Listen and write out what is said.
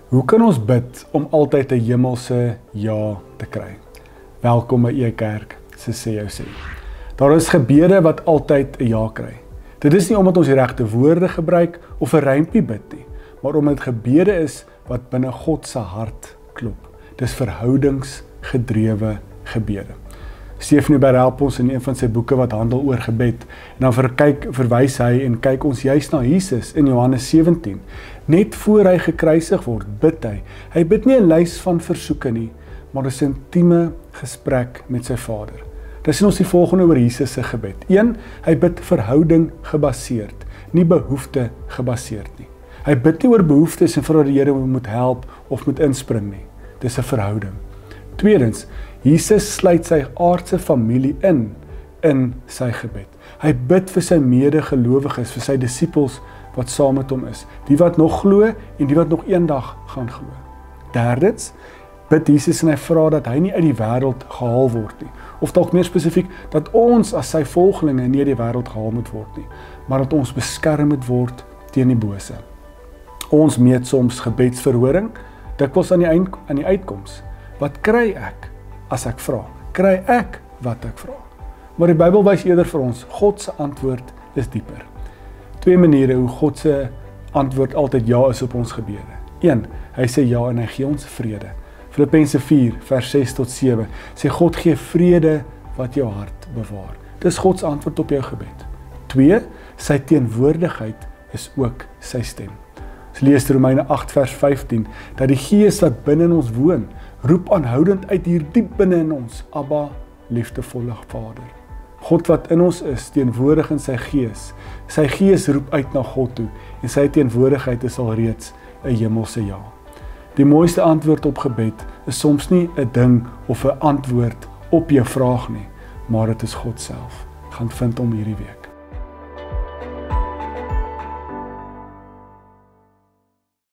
Hoe kan ons bid om altyd 'n hemelse ja te kry? Welkom by E-Kerk, se sê jou sê. Daar is gebede wat altyd 'n ja kry. Dit is nie omdat ons die regte woorde gebruik of 'n rympie bid nie, maar omdat gebede is wat binne God se hart klop. Dis verhoudingsgedrewe gebede. Stefanie Berg help ons in een van sy boeke wat handel oor gebed. En dan verwys hy en kyk ons juist na Jesus in Johannes 17. Net voor hy gekruisig word, bid hy. Hy bid nie 'n lys van versoeke nie, maar 'n intieme gesprek met sy Vader. Dis ons die volgende oor Jesus se gebed. 1. Hy bid verhouding gebaseerd, nie behoefte gebaseerd nie. Hy bid nie oor behoeftes en vra die Here moet help of moet inspring nie. Dis 'n verhouding. Tweedens, Jesus sluit sy aardse familie in sy gebed. Hy bid vir sy medegelowiges, vir sy disippels wat saam met hom is, die wat nog glo en die wat nog eendag gaan glo. Derdens, bid Jesus en hy vra dat hy nie uit die wêreld gehaal word nie, of dalk meer spesifiek, dat ons as sy volgelinge nie uit die wêreld gehaal moet word nie, maar dat ons beskerm moet word teen die bose. Ons meet soms gebedsverhoring, dikwels aan die uitkoms. Wat kry ek as ek vra? Kry ek wat ek vra? Maar die Bybel wys eerder vir ons, God se antwoord is dieper. 2 maniere hoe God se antwoord altyd ja is op ons gebede. 1. Hy sê ja en hy gee ons vrede. Filippense 4 vers 6 tot 7 sê God gee vrede wat jou hart bewaar. Dis God se antwoord op jou gebed. 2. Sy teenwoordigheid is ook sy stem. Ons lees Romeine 8 vers 15 dat die Gees wat binne in ons woon, roep aanhoudend uit hier diep binne in ons, Abba, liefdevolle Vader. God wat in ons is, teenwoordig in sy Gees. Sy Gees roep uit na God toe en sy teenwoordigheid is alreeds 'n hemelse ja. Die mooiste antwoord op gebed is soms nie 'n ding of 'n antwoord op jou vraag nie, maar dit is God self. Gaan vind hom hierdie week.